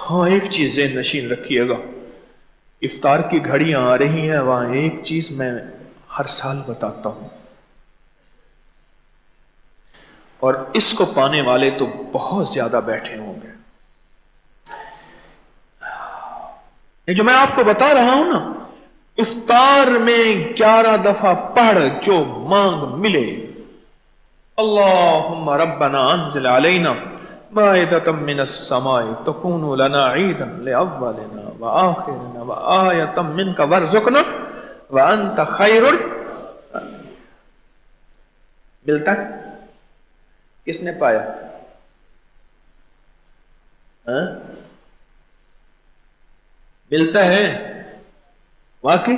ہاں ایک چیز ذہن نشین رکھیے گا، افطار کی گھڑیاں آ رہی ہیں، وہاں ایک چیز میں ہر سال بتاتا ہوں، اور اس کو پانے والے تو بہت زیادہ بیٹھے ہوں گے۔ یہ جو میں آپ کو بتا رہا ہوں نا، افطار میں 11 دفعہ پڑھ جو مانگ ملے، اللہم ربنا انزل علینا مائدۃ من السماء تکون لنا عیدا لأولنا وآخرنا وآیۃ منک وارزقنا وانت خیر ملتا ہے؟ کس نے پایا؟ ملتا ہے واقعی؟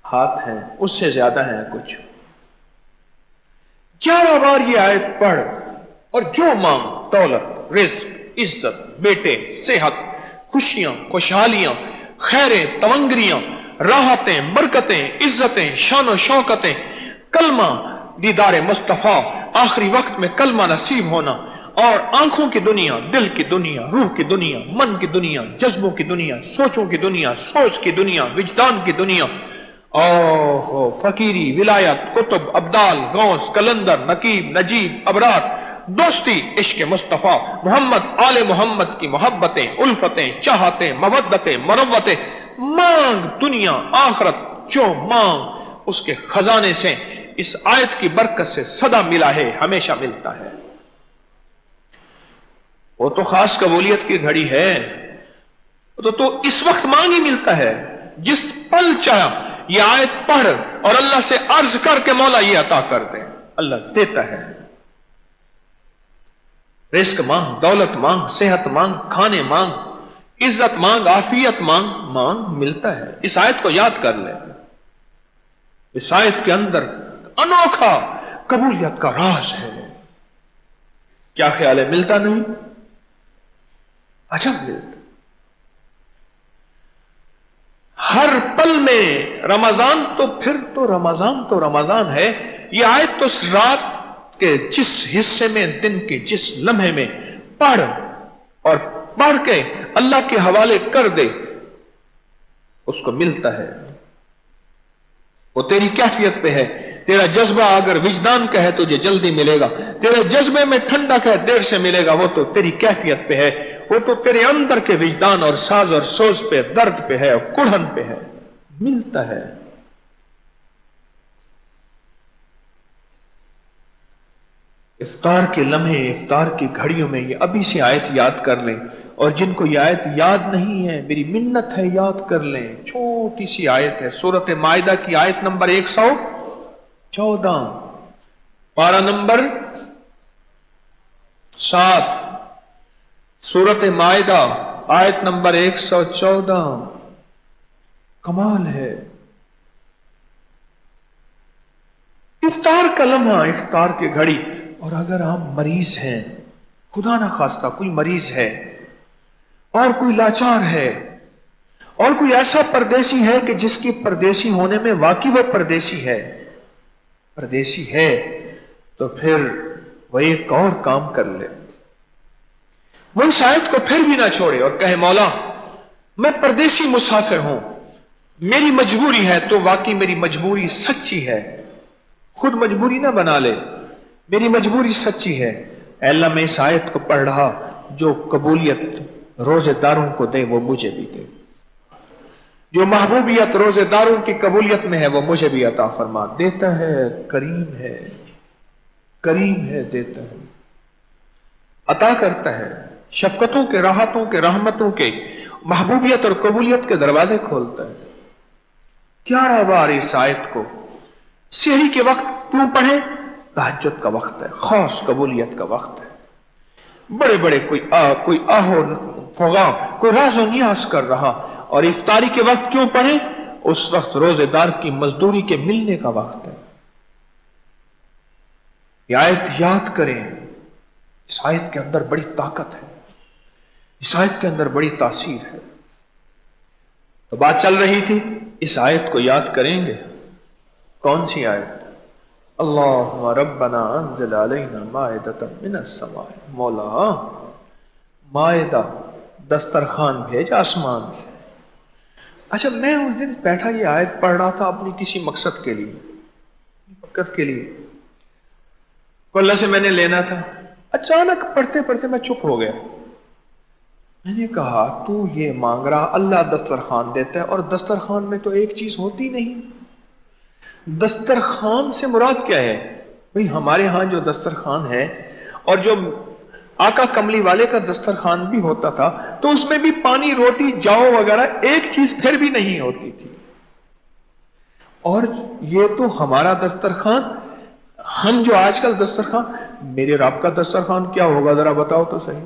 ہاتھ ہیں، اس سے زیادہ ہیں کچھ۔ 11 بار یہ آیت پڑھ اور جو مانگ، دولت، رزق، عزت، بیٹے، صحت، خوشیاں، خوشحالیاں، خیریں، تونگریاں، راحتیں، برکتیں، عزتیں، شان و شوکتیں، کلمہ، دیدار مصطفیٰ، آخری وقت میں کلمہ نصیب ہونا، اور آنکھوں کی دنیا، دل کی دنیا، روح کی دنیا، من کی دنیا، جذبوں کی دنیا، سوچوں کی دنیا، سوچ کی دنیا، وجدان کی دنیا، اوہ فقیری، ولایت، کتب، ابدال، غوث، کلندر، نقیب، نجیب، ابرار، دوستی، عشق مصطفیٰ محمد، آل محمد کی محبتیں، الفتیں، چاہتیں، مودتیں، مروتیں، مانگ دنیا آخرت، جو مانگ اس کے خزانے سے اس آیت کی برکت سے سدا ملا ہے، ہمیشہ ملتا ہے۔ وہ تو خاص قبولیت کی گھڑی ہے، تو اس وقت مانگ ہی ملتا ہے، جس پل چاہا یہ آیت پڑھ اور اللہ سے عرض کر کے مولا یہ عطا کر دے، اللہ دیتا ہے۔ رزق مانگ، دولت مانگ، صحت مانگ، کھانے مانگ، عزت مانگ، عافیت مانگ، مانگ ملتا ہے۔ اس آیت کو یاد کر لیں، اس آیت کے اندر انوکھا قبولیت کا راز ہے۔ کیا خیال ہے، ملتا نہیں؟ عجب ملتا۔ ہر پل میں رمضان، تو پھر تو رمضان تو رمضان ہے۔ یہ آیت تو رات کے جس حصے میں، دن کے جس لمحے میں پڑھ اور پڑھ کے اللہ کے حوالے کر دے، اس کو ملتا ہے۔ وہ تیری کیفیت پہ ہے۔ تیرا جذبہ اگر وجدان کا ہے تجھے جلدی ملے گا، تیرے جذبے میں ٹھنڈک ہے دیر سے ملے گا، وہ تو تیری کیفیت پہ ہے، وہ تو تیرے اندر کے وجدان اور ساز اور سوز پہ، درد پہ ہے اور کڑھن پہ ہے، ملتا ہے۔ افطار کے لمحے، افطار کی گھڑیوں میں یہ ابھی سے آیت یاد کر لیں، اور جن کو یہ آیت یاد نہیں ہے میری منت ہے یاد کر لیں۔ چھوٹی سی آیت ہے، سورۃ مائدہ کی آیت نمبر 114، پارہ نمبر 7، سورۃ مائدہ آیت نمبر 114۔ کمال ہے۔ افطار کا لمحہ، افطار کی گھڑی، اور اگر آپ مریض ہیں، خدا نہ خواستہ کوئی مریض ہے اور کوئی لاچار ہے اور کوئی ایسا پردیسی ہے کہ جس کی پردیسی ہونے میں واقعی وہ پردیسی ہے، تو پھر وہ ایک اور کام کر لے، وہ اس آیت کو پھر بھی نہ چھوڑے اور کہے مولا میں پردیسی مسافر ہوں، میری مجبوری ہے، تو واقعی میری مجبوری سچی ہے، خود مجبوری نہ بنا لے، میری مجبوری سچی ہے، اے اللہ میں اس آیت کو پڑھ رہا، جو قبولیت روزے داروں کو دے وہ مجھے بھی دے، جو محبوبیت روزے داروں کی قبولیت میں ہے وہ مجھے بھی عطا فرما۔ دیتا ہے، کریم ہے، دیتا ہے، عطا کرتا ہے، شفقتوں کے، راحتوں کے، رحمتوں کے، محبوبیت اور قبولیت کے دروازے کھولتا ہے۔ 11 بار اس آیت کو سحری کے وقت کیوں پڑھیں؟ تہجد کا وقت ہے، خاص قبولیت کا وقت ہے، بڑے بڑے کوئی آہو فغاں، کوئی راز و نیاز کر رہا، اور افطاری کے وقت کیوں پڑھیں؟ اس وقت روزے دار کی مزدوری کے ملنے کا وقت ہے۔ یہ آیت یاد کریں، اس آیت کے اندر بڑی طاقت ہے، اس آیت کے اندر بڑی تاثیر ہے۔ تو بات چل رہی تھی، اس آیت کو یاد کریں گے۔ کون سی آیت؟ اللہم ربنا انزل علینا مائدۃ من السماء، مولا مائدہ، دسترخوان بھیجا آسمان سے. اچھا میں اس دن بیٹھا یہ آیت پڑھ رہا تھا اپنی کسی مقصد کے لیے، مقصد کے لیے کو اللہ سے میں نے لینا تھا. اچانک پڑھتے پڑھتے میں چپ ہو گیا. میں نے کہا تو یہ مانگ رہا، اللہ دسترخوان دیتا ہے، اور دسترخوان میں تو ایک چیز ہوتی نہیں. دسترخوان سے مراد کیا ہے؟ بھئی ہمارے ہاں جو دسترخوان ہے اور جو آقا کملی والے کا دسترخوان بھی ہوتا تھا تو اس میں بھی پانی، روٹی، جاؤ وغیرہ ایک چیز پھر بھی نہیں ہوتی تھی. اور یہ تو ہمارا دسترخوان، ہم جو آج کل دسترخوان، میرے رب کا دسترخوان کیا ہوگا ذرا بتاؤ تو صحیح.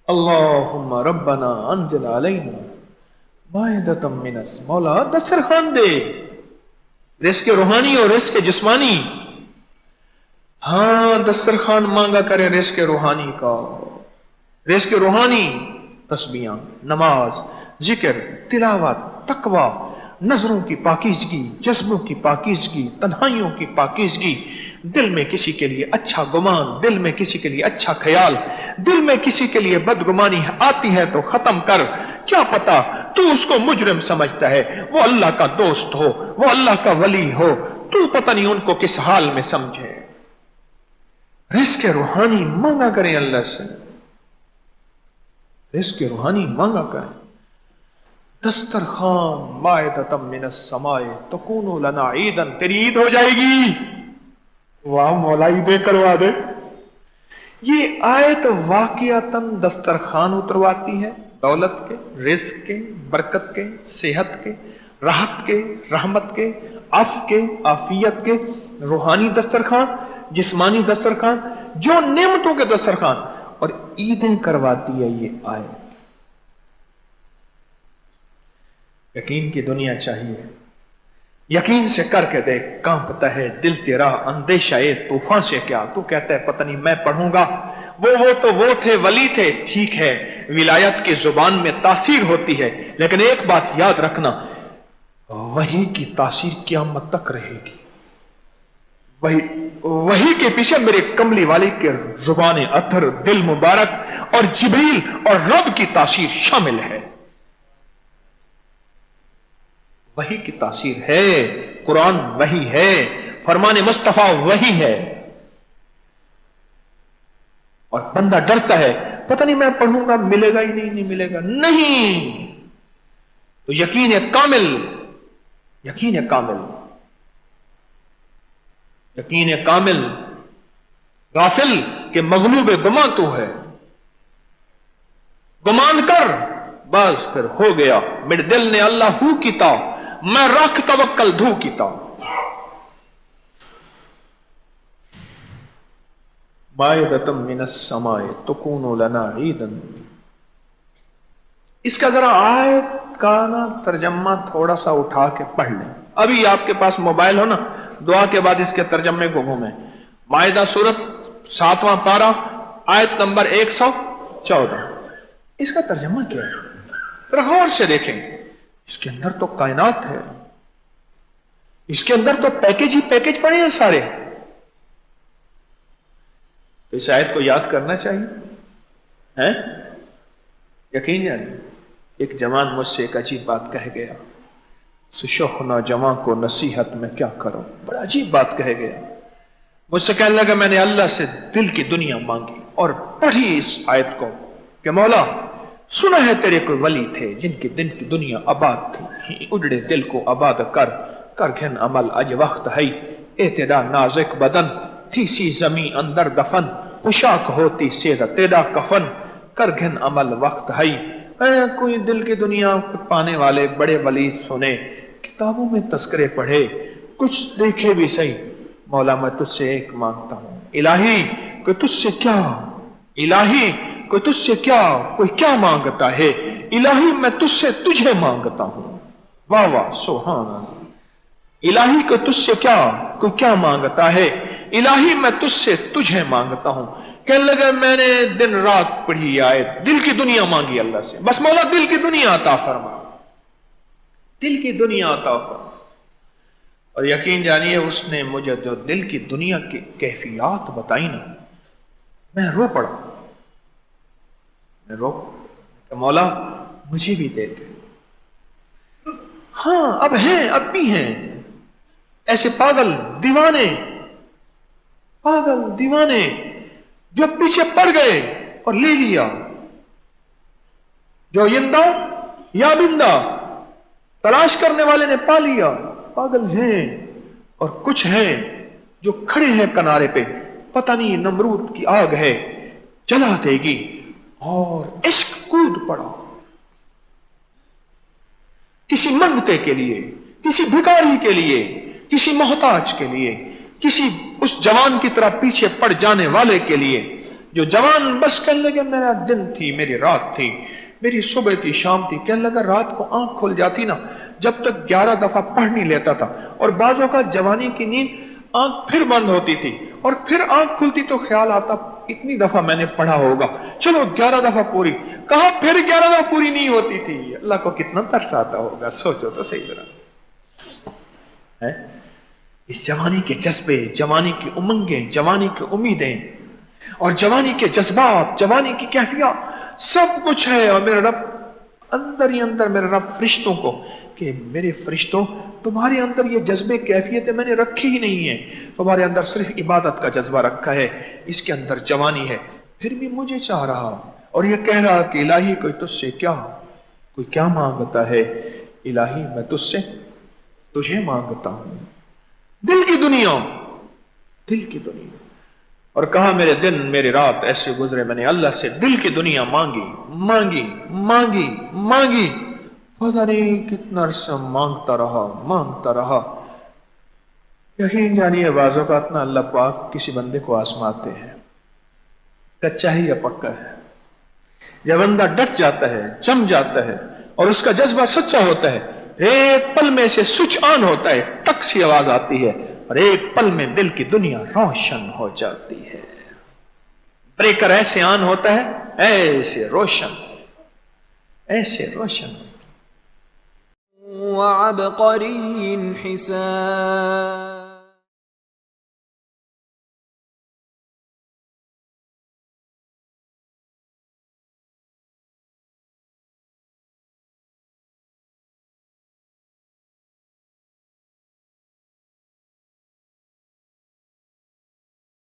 اللہم ربنا انزل علینا مائدۃ من السماء. مولا دسترخوان دے، رزق روحانی اور رزق جسمانی. ہاں دسترخوان مانگا کرے رزق روحانی کا. رزق روحانی تسبیحاں، نماز، ذکر، تلاوت، تقوی، نظروں کی پاکیزگی، جذبوں کی پاکیزگی، تنہائیوں کی پاکیزگی، دل میں کسی کے لیے اچھا گمان، دل میں کسی کے لیے اچھا خیال، دل میں کسی کے لیے بدگمانی آتی ہے تو ختم کر. کیا پتا تو اس کو مجرم سمجھتا ہے، وہ اللہ کا دوست ہو، وہ اللہ کا ولی ہو، تو پتہ نہیں ان کو کس حال میں سمجھے. رزق روحانی مانگا کریں اللہ سے، رزق روحانی مانگا کریں. دسترخوان مائدۃ من السماء تکون لنا عیدا، تیری عید ہو جائے گی. واہ مولا عیدیں کروا دے. یہ آیت واقعتاً دسترخوان اترواتی ہے، دولت کے، رزق کے، برکت کے، صحت کے، راحت کے، رحمت کے، عفو کے، عافیت کے. روحانی دسترخوان، جسمانی دسترخوان، جو نعمتوں کے دسترخوان، اور عیدیں کرواتی ہے یہ آیت. یقین کی دنیا چاہیے. یقین سے کر کے دیکھ، کانپتا ہے دل تیرا اندیشہ طوفان سے کیا. تو کہتا ہے پتہ نہیں میں پڑھوں گا، وہ تو وہ تھے، ولی تھے. ٹھیک ہے، ولایت کی زبان میں تاثیر ہوتی ہے، لیکن ایک بات یاد رکھنا، وحی کی تاثیر قیامت تک رہے گی. وحی کے پیچھے میرے کملی والی کے زبان اطہر، دل مبارک اور جبریل اور رب کی تاثیر شامل ہے. وحی کی تاثیر ہے، قرآن وحی ہے، فرمان مصطفیٰ وحی ہے. اور بندہ ڈرتا ہے پتہ نہیں میں پڑھوں گا ملے گا ہی نہیں ملے گا. نہیں، تو یقین کامل، یقین کامل، یقین کامل. غافل کہ مغلوب گمان تو ہے، گمان کر بس پھر ہو گیا. میرے دل نے اللہ ہو کیتا، میں رکھ توکل دھو کیتا. مائدۃ من السماء تکون لنا عیدا. اس کا ذرا آیت کا نا ترجمہ تھوڑا سا اٹھا کے پڑھ لیں. ابھی آپ کے پاس موبائل ہو نا، دعا کے بعد اس کے ترجمے کو گھومیں. مائدہ سورت 7واں پارہ آیت نمبر 114. اس کا ترجمہ کیا ہے؟ ذرا غور سے دیکھیں. اس کے اندر تو کائنات ہے، اس کے اندر تو پیکج ہی پیکج پڑے ہیں سارے. تو اس آیت کو یاد کرنا چاہیے. یقین جانے ایک جوان مجھ سے ایک عجیب بات کہہ گیا. شوخ نوجوان کو نصیحت میں کیا کروں، بڑا عجیب بات کہہ گیا. مجھ سے کہنے لگا میں نے اللہ سے دل کی دنیا مانگی اور پڑھی اس آیت کو کہ مولا سنا ہے تیرے کوئی ولی تھے جن کے دل کی دنیا آباد تھی. اجڑے دل کو آباد کر گھن عمل اج وقت ہے. اعتدا نازک بدن تھی سی زمین اندر دفن، پوشاک ہوتی سیدہ تیرا کفن. کر گھن عمل وقت ہے. کوئی دل کی دنیا پانے والے بڑے ولی سنے، کتابوں میں تذکرے پڑھے، کچھ دیکھے بھی صحیح. مولا میں تجھ سے ایک مانگتا ہوں، الہی کوئی تجھ سے کیا، الہی کوئی تجھ سے کیا، کوئی کیا مانگتا ہے. الہی میں تجھ سے تجھے مانگتا ہوں. واہ واہ سبحان اللہ. الہی کو تجھ سے کیا، کوئی کیا مانگتا ہے. الہی میں تجھ سے تجھے مانگتا ہوں. کہنے لگا میں نے دن رات پڑھی آیت، دل کی دنیا مانگی اللہ سے. بس مولا دل کی دنیا عطا فرما، دل کی دنیا عطا فرما. اور یقین جانیے اس نے مجھے جو دل کی دنیا کی کیفیات بتائی نا، میں رو پڑا. کہ مولا مجھے بھی دے دے. ہاں اب ہیں، اب بھی ہیں ایسے پاگل دیوانے جو پیچھے پڑ گئے اور لے لیا، جو یندا یا بندہ تلاش کرنے والے نے پا لیا. پاگل ہیں. اور کچھ ہیں جو کھڑے ہیں کنارے پہ، پتہ نہیں نمرود کی آگ ہے جلا دے گی، اور عشق کود پڑا کسی منگتے کے لیے، کسی بھکاری کے لیے، کسی محتاج کے لیے، کسی اس جوان کی طرح پیچھے پڑ جانے والے کے لیے جو جوان بس کہنے لگے میرا دن تھی، میری رات تھی، میری صبح تھی، شام تھی. کہنے لگا رات کو آنکھ کھل جاتی نا، جب تک 11 دفعہ پڑھ نہیں لیتا تھا، اور بعضوں کا جوانی کی نیند آنکھ پھر بند ہوتی تھی اور پھر آنکھ کھلتی تو خیال آتا اتنی دفعہ میں نے پڑھا ہوگا، چلو 11 دفعہ پوری. کہا پھر 11 دفعہ پوری نہیں ہوتی تھی. اللہ کو کتنا ترس آتا ہوگا، سوچو تو صحیح طرح. اس جوانی کے جذبے، جوانی کی امنگیں، جوانی کی امیدیں اور جوانی کے جذبات، جوانی کی کیفیات سب کچھ ہے. اور میرا رب اندر ہی اندر، میرا رب فرشتوں کو کہ میرے فرشتوں تمہارے اندر یہ جذبے کیفیتیں میں نے رکھی ہی نہیں ہیں، تمہارے اندر صرف عبادت کا جذبہ رکھا ہے، اس کے اندر جوانی ہے. پھر بھی مجھے چاہ رہا اور یہ کہہ رہا کہ الہی کوئی تجھ سے کوئی کیا مانگتا ہے. الہی میں تجھ سے تجھے مانگتا ہوں. دل کی دنیا. اور کہا میرے دن میری رات ایسے گزرے، میں نے اللہ سے دل کی دنیا مانگی. پتہ نہیں کتنا عرصہ مانگتا رہا. یقین جانیے بعض اوقات نہ اللہ پاک کسی بندے کو آزماتے ہیں، کچا ہے یا پکا ہے. جب بندہ ڈٹ جاتا ہے، جم جاتا ہے اور اس کا جذبہ سچا ہوتا ہے، ایک پل میں سے سوئچ آن ہوتا ہے، ٹک سی آواز آتی ہے اور ایک پل میں دل کی دنیا روشن ہو جاتی ہے. بریکر ایسے آن ہوتا ہے، ایسے روشن. وعبقری حسان.